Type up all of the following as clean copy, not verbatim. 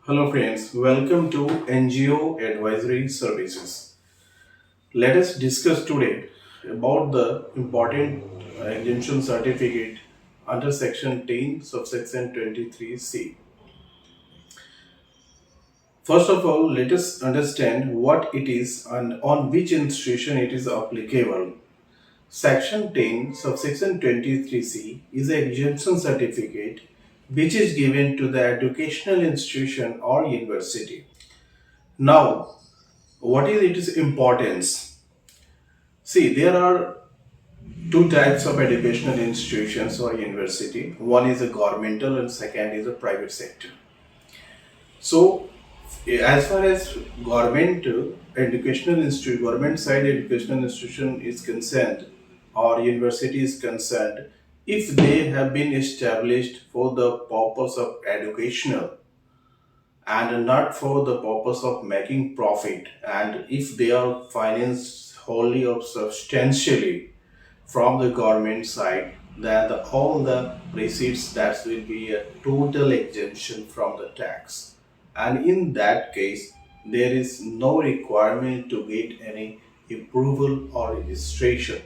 Hello friends, welcome to NGO Advisory Services. Let us discuss today about the important exemption certificate under section 10 subsection 23C. First of all, let us understand what it is and on which institution it is applicable. Section 10 subsection 23C is an exemption certificate which is given to the educational institution or university. Now, what is its importance? See, there are two types of educational institutions or university. One is a governmental and second is a private sector. So, as far as government side educational institution is concerned or university is concerned, if they have been established for the purpose of educational and not for the purpose of making profit, and if they are financed wholly or substantially from the government side, then all the receipts that will be a total exemption from the tax, and in that case there is no requirement to get any approval or registration.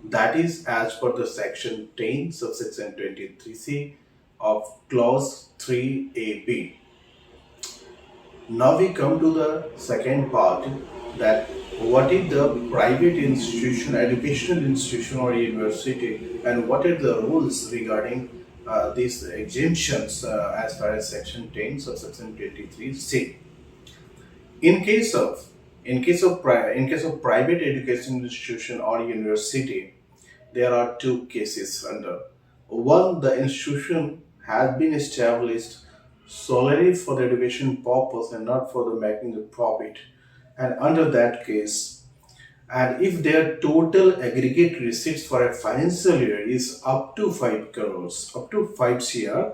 That is as per the section 10 subsection 23C of clause 3ab. Now we come to the second part, that what is the private institution, educational institution or university, and what are the rules regarding these exemptions as far as section 10 subsection 23C. In case of private education institution or university, there are two cases under. One, the institution has been established solely for the education purpose and not for the making the profit. And under that case, and if their total aggregate receipts for a financial year is up to 5 crores, up to 5 CR,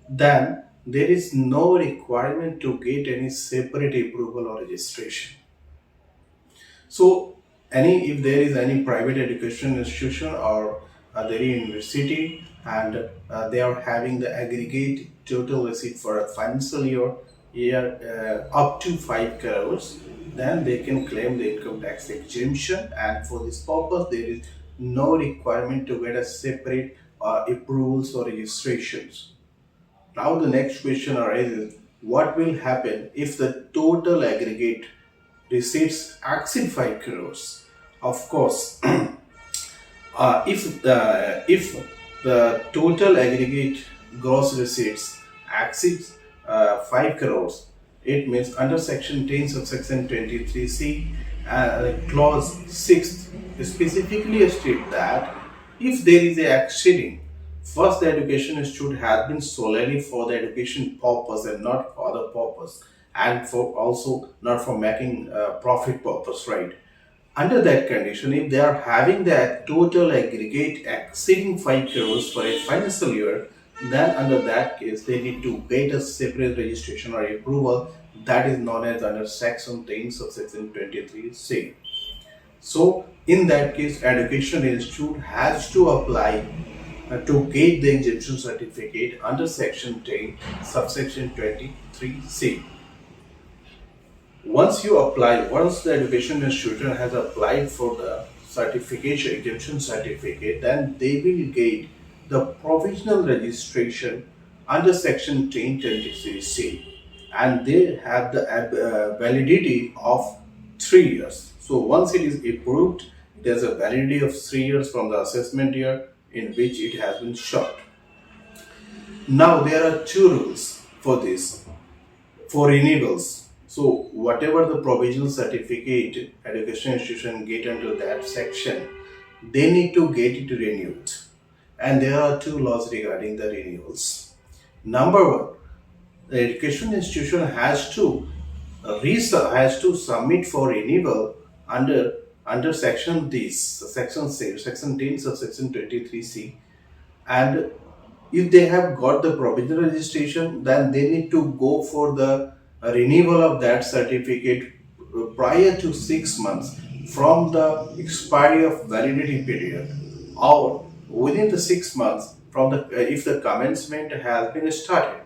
then there is no requirement to get any separate approval or registration. So, if there is any private education institution or their university, and they are having the aggregate total receipt for a financial year up to 5 crores, then they can claim the income tax exemption, and for this purpose there is no requirement to get a separate approvals or registrations. Now the next question arises, what will happen if the total aggregate receipts exceed 5 crores? Of course, if the total aggregate gross receipts exceeds 5 crores, it means under section 10 subsection 23C, clause 6 specifically state that if there is a exceeding, first the education institute has been solely for the education purpose and not for other purpose, and for also not for making profit purpose, right? Under that condition, if they are having the total aggregate exceeding 5 crores for a financial year, then under that case they need to get a separate registration or approval, that is known as under section 10 subsection 23C. So in that case, education institute has to apply to get the exemption certificate under section 10 subsection 23C. Once the education institution has applied for the certification, exemption certificate, then they will get the provisional registration under section 1023C, and they have the validity of 3 years. So once it is approved, there's a validity of 3 years from the assessment year in which it has been shot. Now there are two rules for this, for renewals. So whatever the provisional certificate education institution get under that section, they need to get it renewed. And there are two laws regarding the renewals. Number one, the education institution has to submit for renewal under section 10 subsection 23C, and if they have got the provisional registration, then they need to go for the renewal of that certificate prior to 6 months from the expiry of validity period, or within the 6 months from the if the commencement has been started.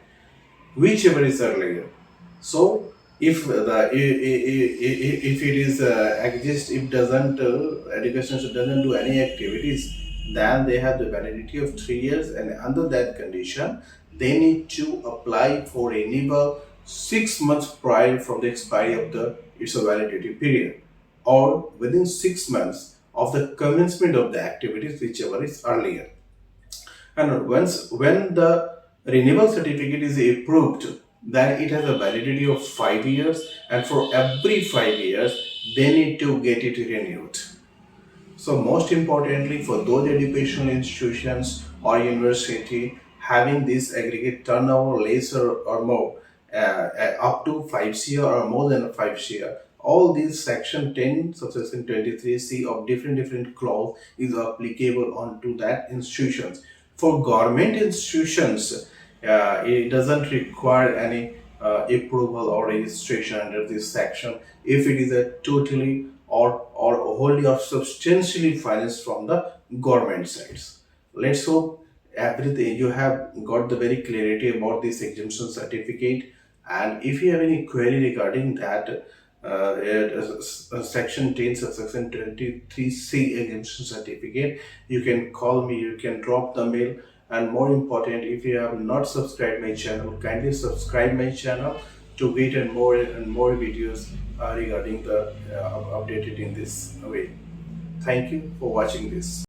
whichever is earlier. So if if it is exist, if doesn't education doesn't do any activities, then they have the validity of 3 years, and under that condition they need to apply for renewal 6 months prior from the expiry of the its validity period, or within 6 months of the commencement of the activities, whichever is earlier. And once when the renewal certificate is approved, then it has a validity of 5 years, and for every 5 years, they need to get it renewed. So most importantly, for those educational institutions or university having this aggregate turnover lesser or more, up to 5 CR or more than 5 CR, all these section 10 subsection 23C of different clause is applicable onto that institutions. For government institutions, it doesn't require any approval or registration under this section if it is a totally or wholly or substantially financed from the government sides. Let's hope everything you have got the very clarity about this exemption certificate. And if you have any query regarding that, section 10 section 23C exemption certificate, you can call me, you can drop the mail. And more important, if you have not subscribed my channel, kindly subscribe my channel to get and more videos regarding the updated in this way. Thank you for watching this.